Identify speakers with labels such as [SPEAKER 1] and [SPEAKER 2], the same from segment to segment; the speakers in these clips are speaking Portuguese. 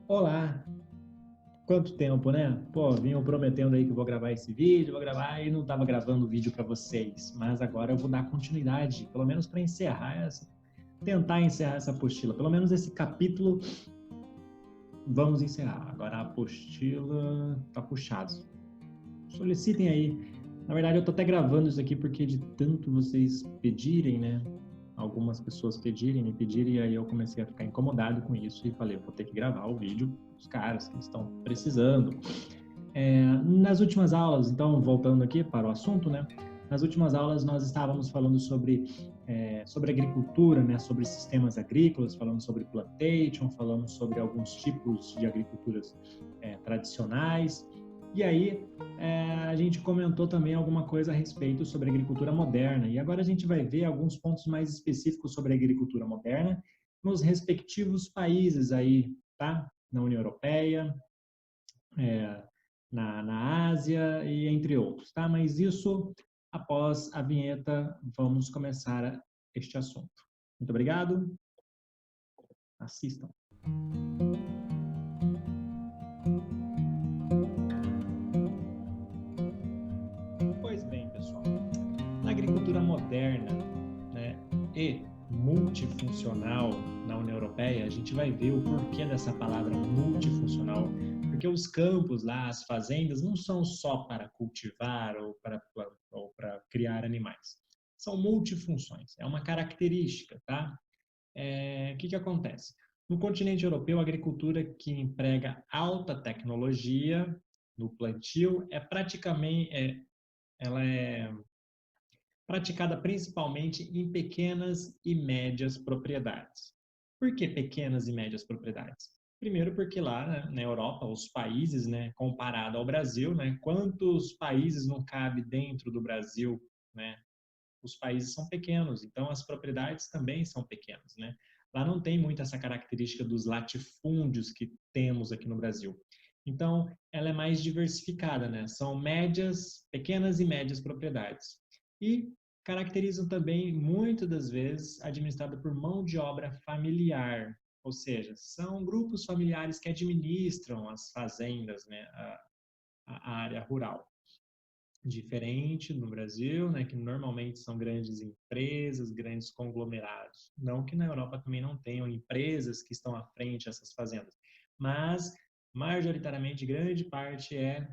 [SPEAKER 1] Olá! Quanto tempo, né? Pô, vinham prometendo aí que eu vou gravar esse vídeo, vou gravar e não estava gravando o vídeo para vocês. Mas agora eu vou dar continuidade, pelo menos para tentar encerrar essa apostila. Pelo menos esse capítulo vamos encerrar. Agora a apostila tá puxado. Solicitem aí. Na verdade, eu tô até gravando isso aqui porque de tanto vocês pedirem, né? Algumas pessoas me pedirem, e aí eu comecei a ficar incomodado com isso e falei, eu vou ter que gravar o vídeo dos caras que estão precisando. Nas últimas aulas, então, voltando aqui para o assunto, né? Nas últimas aulas nós estávamos falando sobre agricultura, né? Sobre sistemas agrícolas, falando sobre plantation, falando sobre alguns tipos de agriculturas tradicionais. E aí a gente comentou também alguma coisa a respeito sobre agricultura moderna. E agora a gente vai ver alguns pontos mais específicos sobre a agricultura moderna nos respectivos países aí, tá? Na União Europeia, é, na Ásia e entre outros, tá? Mas isso após a vinheta, vamos começar este assunto. Muito obrigado. Assistam. Pois bem, pessoal, na agricultura moderna, né, e multifuncional na União Europeia, a gente vai ver o porquê dessa palavra multifuncional, porque os campos lá, as fazendas, não são só para cultivar ou para criar animais. São multifunções, é uma característica, tá? O que acontece? No continente europeu, a agricultura que emprega alta tecnologia no plantio ela é praticada principalmente em pequenas e médias propriedades. Por que pequenas e médias propriedades? Primeiro porque lá, né, na Europa, os países, né, comparado ao Brasil, né, quantos países não cabe dentro do Brasil, né? Os países são pequenos, então as propriedades também são pequenas, né? Lá não tem muito essa característica dos latifúndios que temos aqui no Brasil. Então, ela é mais diversificada, né? São médias, pequenas e médias propriedades. E caracterizam também, muitas das vezes, administrada por mão de obra familiar, ou seja, são grupos familiares que administram as fazendas, né? A área rural. Diferente no Brasil, né, que normalmente são grandes empresas, grandes conglomerados. Não que na Europa também não tenham empresas que estão à frente dessas fazendas, mas majoritariamente grande parte é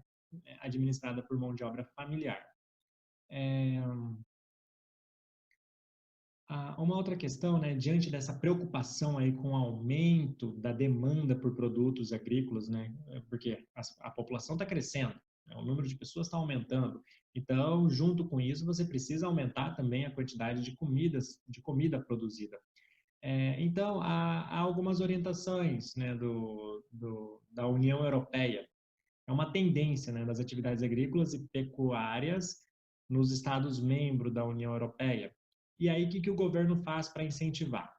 [SPEAKER 1] administrada por mão de obra familiar. É, uma outra questão, né, diante dessa preocupação aí com o aumento da demanda por produtos agrícolas, né, porque a população está crescendo, né, o número de pessoas está aumentando. Então, junto com isso, você precisa aumentar também a quantidade de comida produzida. Então, há algumas orientações, né, da União Europeia. É uma tendência, né, das atividades agrícolas e pecuárias nos Estados-membros da União Europeia. E aí, o que o governo faz para incentivar?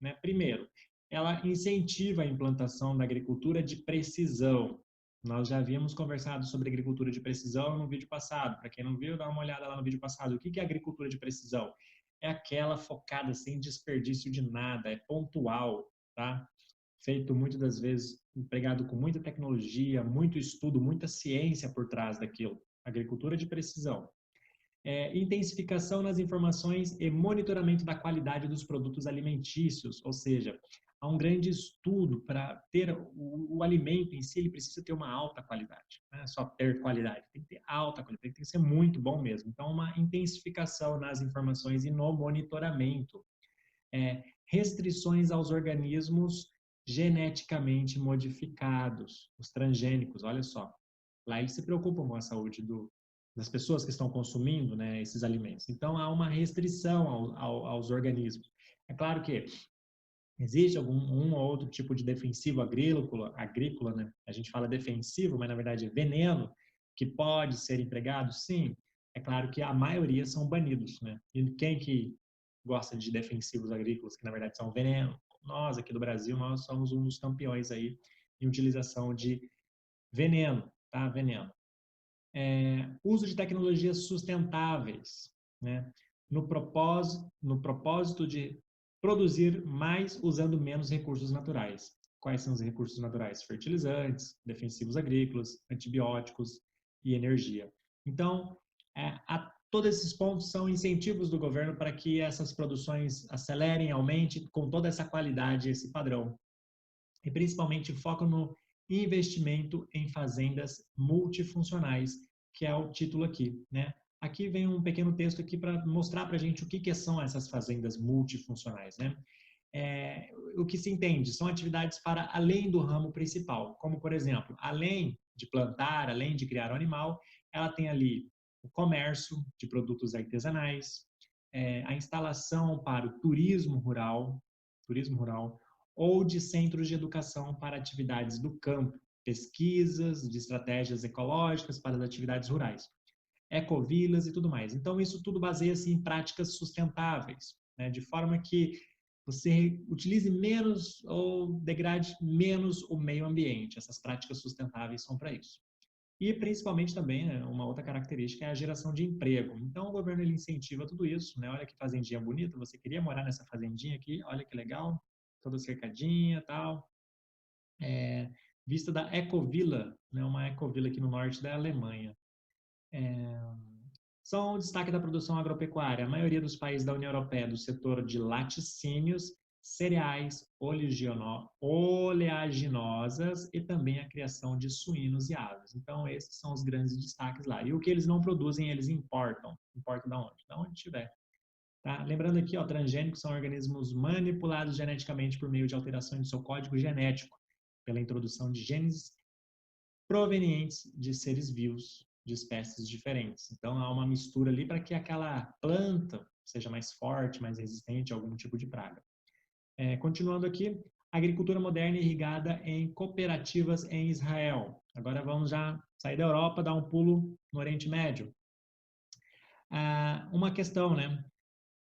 [SPEAKER 1] Né? Primeiro, ela incentiva a implantação da agricultura de precisão. Nós já havíamos conversado sobre agricultura de precisão no vídeo passado. Para quem não viu, dá uma olhada lá no vídeo passado. O que é agricultura de precisão? É aquela focada sem desperdício de nada, é pontual, tá? Feito muitas das vezes empregado com muita tecnologia, muito estudo, muita ciência por trás daquilo. Agricultura de precisão. Intensificação nas informações e monitoramento da qualidade dos produtos alimentícios, ou seja, há um grande estudo para ter o alimento em si, ele precisa ter uma alta qualidade, não é só ter qualidade, tem que ter alta qualidade, tem que ser muito bom mesmo. Então, uma intensificação nas informações e no monitoramento. Restrições aos organismos geneticamente modificados, os transgênicos, olha só. Lá eles se preocupam com a saúde das pessoas que estão consumindo, né, esses alimentos. Então, há uma restrição aos organismos. É claro que existe um ou outro tipo de defensivo agrícola, né? A gente fala defensivo, mas na verdade é veneno, que pode ser empregado, sim. É claro que a maioria são banidos, né? E quem que gosta de defensivos agrícolas, que na verdade são veneno? Nós, aqui do Brasil, nós somos um dos campeões aí em utilização de veneno, tá? Veneno. Uso de tecnologias sustentáveis, né? No propósito de produzir mais usando menos recursos naturais. quais são os recursos naturais? Fertilizantes, defensivos agrícolas, antibióticos e energia. Então, todos esses pontos são incentivos do governo para que essas produções acelerem, aumentem com toda essa qualidade, esse padrão. E principalmente foco no investimento em fazendas multifuncionais, que é o título aqui, né? Aqui vem um pequeno texto aqui para mostrar para a gente o que são essas fazendas multifuncionais, né? O que se entende são atividades para além do ramo principal, como, por exemplo, além de plantar, além de criar um animal, ela tem ali o comércio de produtos artesanais, a instalação para o turismo rural, ou de centros de educação para atividades do campo, pesquisas de estratégias ecológicas para as atividades rurais, ecovilas e tudo mais. Então, isso tudo baseia-se em práticas sustentáveis, né, de forma que você utilize menos ou degrade menos o meio ambiente. Essas práticas sustentáveis são para isso. E principalmente também, né, uma outra característica é a geração de emprego. Então o governo ele incentiva tudo isso, né? Olha que fazendinha bonita, você queria morar nessa fazendinha aqui, olha que legal, toda cercadinha, tal. Vista da Ecovila, né? Uma ecovila aqui no norte da Alemanha. São o destaque da produção agropecuária. A maioria dos países da União Europeia do setor de laticínios, cereais, oleaginosas e também a criação de suínos e aves. Então, esses são os grandes destaques lá. E o que eles não produzem, eles importam. Importam da onde? Da onde tiver. Tá? Lembrando aqui, ó, transgênicos são organismos manipulados geneticamente por meio de alteração de seu código genético, pela introdução de genes provenientes de seres vivos de espécies diferentes. Então, há uma mistura ali para que aquela planta seja mais forte, mais resistente a algum tipo de praga. Continuando aqui, agricultura moderna irrigada em cooperativas em Israel. Agora vamos já sair da Europa, dar um pulo no Oriente Médio. Uma questão, né?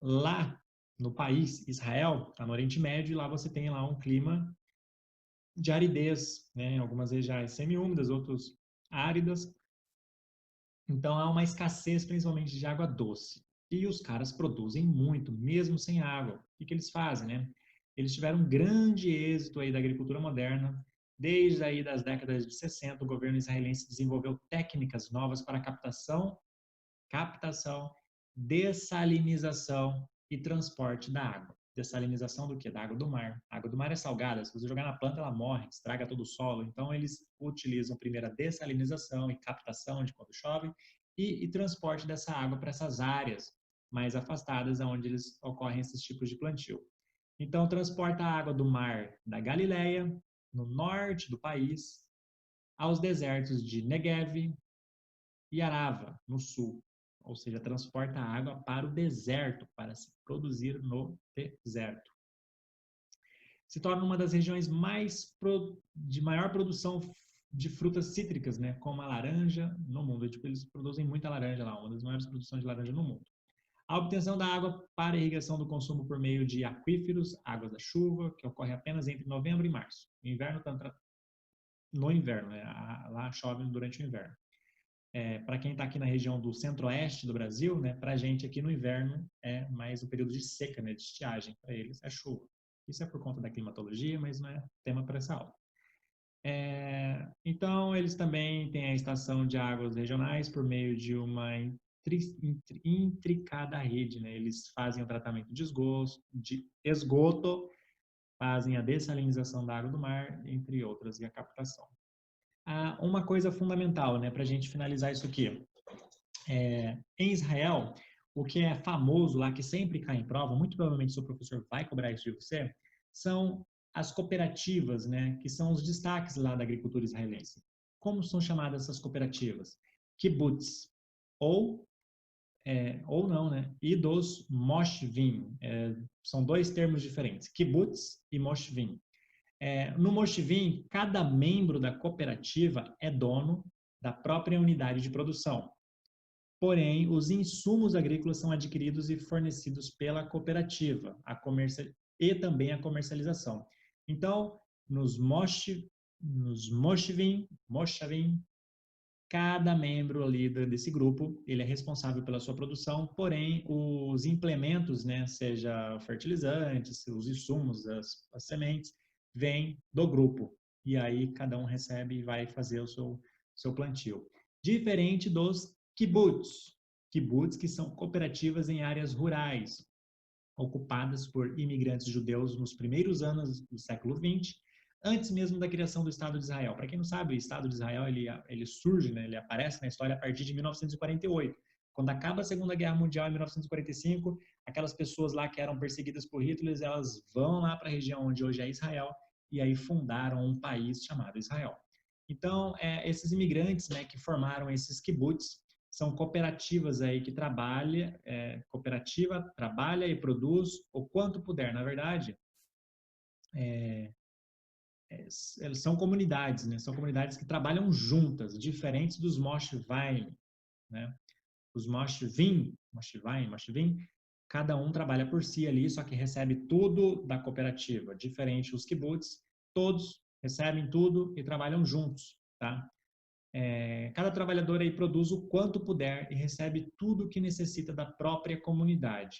[SPEAKER 1] Lá no país, Israel, está no Oriente Médio, e lá você tem lá um clima de aridez, né? Algumas regiões semiúmidas, outras áridas. Então há uma escassez principalmente de água doce. E os caras produzem muito, mesmo sem água. O que eles fazem, né? Eles tiveram um grande êxito aí da agricultura moderna. Desde aí das décadas de 60, o governo israelense desenvolveu técnicas novas para captação, dessalinização e transporte da água. Dessalinização do quê? Da água do mar. A água do mar é salgada, se você jogar na planta ela morre, estraga todo o solo. Então eles utilizam primeiro a dessalinização e captação de quando chove e transporte dessa água para essas áreas mais afastadas onde eles ocorrem esses tipos de plantio. Então transporta a água do mar da Galileia, no norte do país, aos desertos de Negev e Arava, no sul. Ou seja, transporta a água para o deserto, para se produzir no deserto. Se torna uma das regiões de maior produção de frutas cítricas, né, como a laranja no mundo. Tipo, eles produzem muita laranja lá, uma das maiores produções de laranja no mundo. A obtenção da água para irrigação do consumo por meio de aquíferos, águas da chuva, que ocorre apenas entre novembro e março. No inverno, né, lá chove durante o inverno. Para quem está aqui na região do centro-oeste do Brasil, né, para a gente aqui no inverno é mais o período de seca, né, de estiagem. Para eles é chuva. Isso é por conta da climatologia, mas não é tema para essa aula. Então, eles também têm a estação de águas regionais por meio de uma intricada rede. Né? Eles fazem o tratamento de esgoto, fazem a dessalinização da água do mar, entre outras, e a captação. Uma coisa fundamental, né, para a gente finalizar isso aqui. Em Israel, o que é famoso lá, que sempre cai em prova, muito provavelmente seu professor vai cobrar isso de você, são as cooperativas, né, que são os destaques lá da agricultura israelense. Como são chamadas essas cooperativas? Kibbutz, ou não, né? E dos moshvim. São dois termos diferentes, kibbutz e moshvim. No moshvim, cada membro da cooperativa é dono da própria unidade de produção. Porém, os insumos agrícolas são adquiridos e fornecidos pela cooperativa, e também a comercialização. Então, nos moshvim, cada membro ali desse grupo, ele é responsável pela sua produção, porém, os implementos, né, seja fertilizantes, os insumos, as sementes, vem do grupo. E aí cada um recebe e vai fazer o seu plantio. Diferente dos kibbutz. Kibbutz, que são cooperativas em áreas rurais, ocupadas por imigrantes judeus nos primeiros anos do século XX, antes mesmo da criação do Estado de Israel. Para quem não sabe, o Estado de Israel ele surge, né, ele aparece na história a partir de 1948. Quando acaba a Segunda Guerra Mundial, em 1945, aquelas pessoas lá que eram perseguidas por Hitler, elas vão lá para a região onde hoje é Israel e aí fundaram um país chamado Israel. Então, esses imigrantes, né, que formaram esses kibbutz, são cooperativas aí que cooperativa trabalha e produz o quanto puder. Na verdade, eles são comunidades, né? São comunidades que trabalham juntas, diferentes dos moshvim, né? Os moshvim, cada um trabalha por si ali, só que recebe tudo da cooperativa. Diferente os kibbutz, todos recebem tudo e trabalham juntos, tá? Cada trabalhador aí produz o quanto puder e recebe tudo o que necessita da própria comunidade.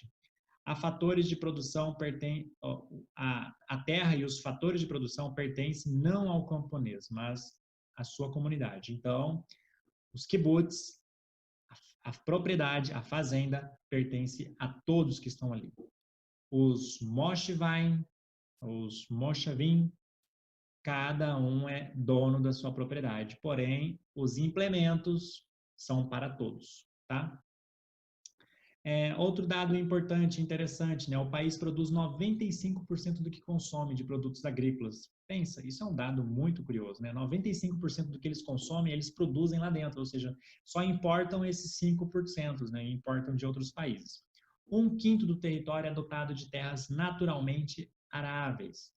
[SPEAKER 1] A fatores de produção a terra e os fatores de produção pertencem não ao camponês, mas à sua comunidade. Então, os kibbutz, a propriedade, a fazenda, pertence a todos que estão ali. Os moshvim, os moshavim, cada um é dono da sua propriedade, porém, os implementos são para todos, tá? Outro dado importante, interessante, né? O país produz 95% do que consome de produtos agrícolas. Pensa, isso é um dado muito curioso, né? 95% do que eles consomem, eles produzem lá dentro, ou seja, só importam esses 5%, né? Importam de outros países. 1/5 do território é dotado de terras naturalmente aráveis.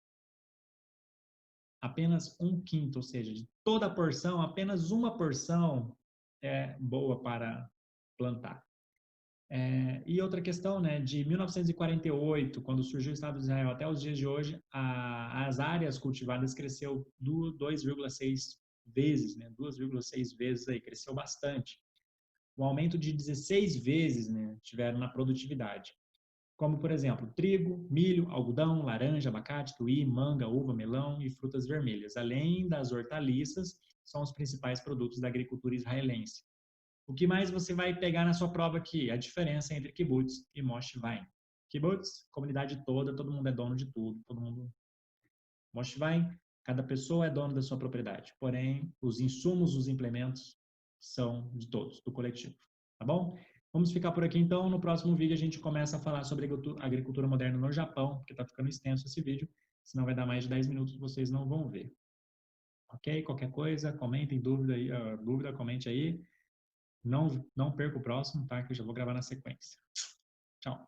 [SPEAKER 1] Apenas 1/5, ou seja, de toda a porção, apenas uma porção é boa para plantar. E outra questão, né, de 1948, quando surgiu o Estado de Israel, até os dias de hoje, as áreas cultivadas cresceu 2,6 vezes, né, 2,6 vezes aí, cresceu bastante. Um aumento de 16 vezes, né, tiveram na produtividade. Como, por exemplo, trigo, milho, algodão, laranja, abacate, kiwi, manga, uva, melão e frutas vermelhas. Além das hortaliças, são os principais produtos da agricultura israelense. O que mais você vai pegar na sua prova aqui? A diferença entre kibbutz e moshvim. Kibbutz, comunidade toda, todo mundo é dono de tudo, todo mundo. Moshvim, cada pessoa é dono da sua propriedade. Porém, os insumos, os implementos são de todos, do coletivo. Tá bom? Vamos ficar por aqui então. No próximo vídeo a gente começa a falar sobre agricultura moderna no Japão, porque está ficando extenso esse vídeo, senão vai dar mais de 10 minutos, vocês não vão ver. Ok? Qualquer coisa, comentem, dúvida, comente aí. Não perca o próximo, tá? Que eu já vou gravar na sequência. Tchau.